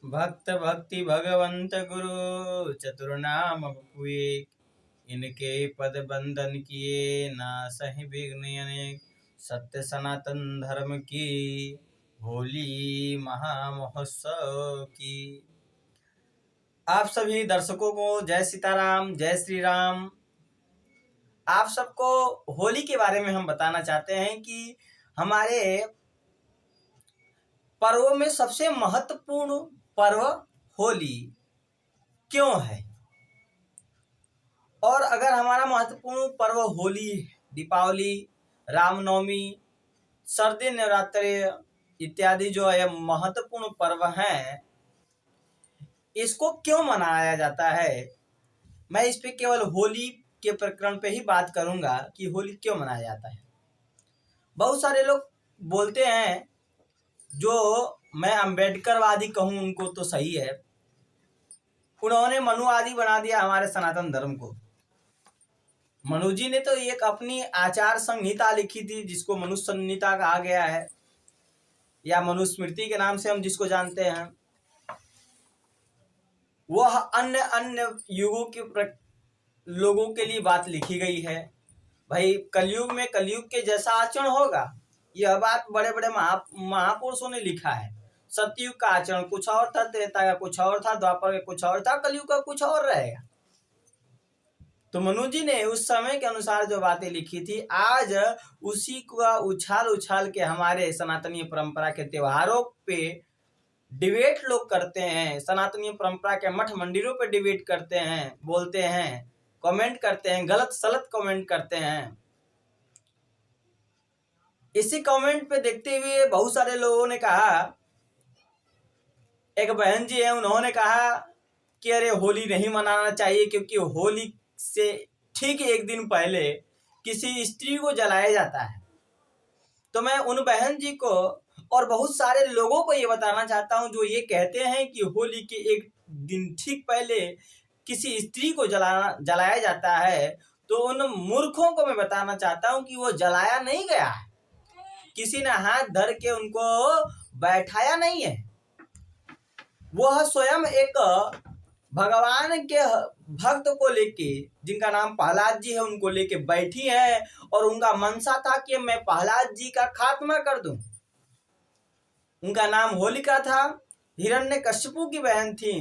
भक्त भक्ति भगवंत गुरु चतुर्नाम हुए, इनके पद बंदन किए ना सही विघ्न अनेक। सत्य सनातन धर्म की होली महामहोत्सव की। आप सभी दर्शकों को जय सीताराम, जय श्री राम। आप सबको होली के बारे में हम बताना चाहते हैं कि हमारे पर्वों में सबसे महत्वपूर्ण पर्व होली क्यों है, और अगर हमारा महत्वपूर्ण पर्व होली, दीपावली, रामनवमी, सर्दी नवरात्रि इत्यादि जो है महत्वपूर्ण पर्व हैं, इसको क्यों मनाया जाता है, मैं इस पे केवल होली के प्रकरण पे ही बात करूंगा कि होली क्यों मनाया जाता है। बहुत सारे लोग बोलते हैं, जो मैं अम्बेडकरवादी कहूं उनको तो सही है, उन्होंने मनुवादी बना दिया हमारे सनातन धर्म को। मनु जी ने तो एक अपनी आचार संहिता लिखी थी जिसको मनुस्मृति संहिता कहा गया है, या मनुस्मृति के नाम से हम जिसको जानते हैं। वह अन्य अन्य युगों के लोगों के लिए बात लिखी गई है। भाई कलयुग में कलयुग के जैसा आचरण होगा, यह बात बड़े बड़े महापुरुषों ने लिखा है। सतयुग का आचरण कुछ और था, त्रेता का कुछ और था, द्वापर का कुछ और था, कलयुग का कुछ और रहेगा। तो मनु जी ने उस समय के अनुसार जो बातें लिखी थी, आज उसी का उछाल उछाल के हमारे सनातनीय परंपरा के त्योहारों पे डिबेट लोग करते हैं, सनातनीय परंपरा के मठ मंदिरों पे डिबेट करते हैं, बोलते हैं, कमेंट करते हैं, गलत सलत कमेंट करते हैं। इसी कमेंट पे देखते हुए बहुत सारे लोगों ने कहा, एक बहन जी है, उन्होंने कहा कि अरे होली नहीं मनाना चाहिए क्योंकि होली से ठीक एक दिन पहले किसी स्त्री को जलाया जाता है। तो मैं उन बहन जी को और बहुत सारे लोगों को ये बताना चाहता हूं जो ये कहते हैं कि होली के एक दिन ठीक पहले किसी स्त्री को जलाया जाता है, तो उन मूर्खों को मैं बताना चाहता हूं कि वो जलाया नहीं गया है, किसी ने हाथ धर के उनको बैठाया नहीं है। वह स्वयं एक भगवान के भक्त को लेके, जिनका नाम प्रहलाद जी है, उनको लेके बैठी है और उनका मनसा था कि मैं प्रहलाद जी का खात्मा कर दूं। उनका नाम होलिका था, हिरण्यकश्यपु की बहन थी।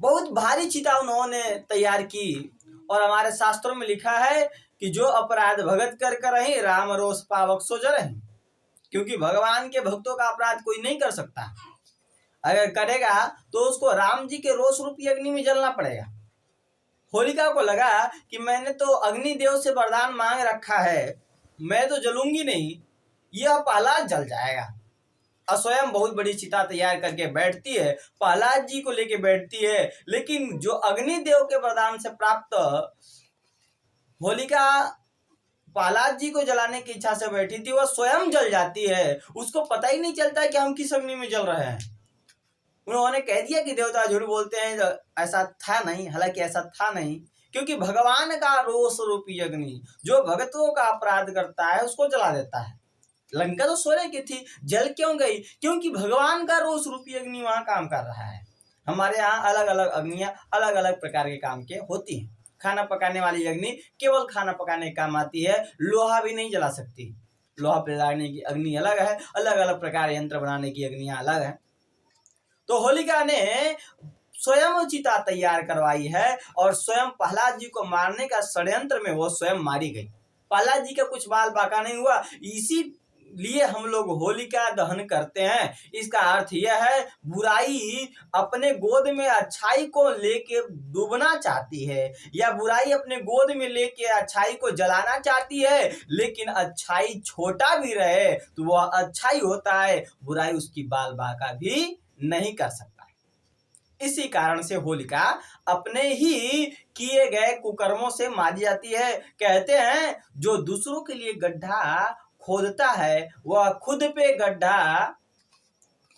बहुत भारी चिता उन्होंने तैयार की, और हमारे शास्त्रों में लिखा है कि जो अपराध भगत कर रहे राम रोष पावक सो जरहि, क्योंकि भगवान के भक्तों का अपराध कोई नहीं कर सकता। अगर करेगा तो उसको राम जी के रोष रूपी अग्नि में जलना पड़ेगा। होलिका को लगा कि मैंने तो अग्निदेव से वरदान मांग रखा है, मैं तो जलूंगी नहीं, यह प्रहलाद जल जाएगा। और स्वयं बहुत बड़ी चिता तैयार करके बैठती है, प्रहलाद जी को लेके बैठती है। लेकिन जो अग्निदेव के वरदान से प्राप्त होलिका प्रहलाद जी को जलाने की इच्छा से बैठी थी, वह स्वयं जल जाती है। उसको पता ही नहीं चलता है कि हम किस अग्नि में जल रहे हैं। उन्होंने कह दिया कि देवता झूठ बोलते हैं, ऐसा था नहीं। हालांकि ऐसा था नहीं, क्योंकि भगवान का रोष रूपी अग्नि जो भक्तों का अपराध करता है उसको जला देता है। लंका तो सोने की थी, जल क्यों गई? क्योंकि भगवान का रोष रूपी अग्नि वहां काम कर रहा है। हमारे यहाँ अलग अलग अग्नियां अलग अलग प्रकार के काम के होती हैं। खाना पकाने वाली अग्नि केवल खाना पकाने के काम आती है, लोहा भी नहीं जला सकती। लोहा पिघलाने की अग्नि अलग है, अलग अलग प्रकार यंत्र बनाने की अग्नियां अलग है। तो होलिका ने स्वयं चिता तैयार करवाई है, और स्वयं प्रहलाद जी को मारने का षड्यंत्र में वो स्वयं मारी गई। प्रहलाद जी का कुछ बाल बाका नहीं हुआ, इसी लिए हम लोग होलिका दहन करते हैं। इसका अर्थ यह है, बुराई अपने गोद में अच्छाई को लेके डूबना चाहती है, या बुराई अपने गोद में लेके अच्छाई को जलाना चाहती है। लेकिन अच्छाई छोटा भी रहे तो वह अच्छाई होता है, बुराई उसकी बाल बाका भी नहीं कर सकता। इसी कारण से होलिका अपने ही किए गए कुकर्मों से मारी जाती है। कहते हैं जो दूसरों के लिए गड्ढा खोदता है वह खुद पे गड्ढा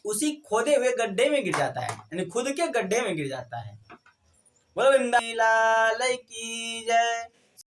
उसी खोदे हुए गड्ढे में गिर जाता है, यानी खुद के गड्ढे में गिर जाता है। बोलो लाल की जय,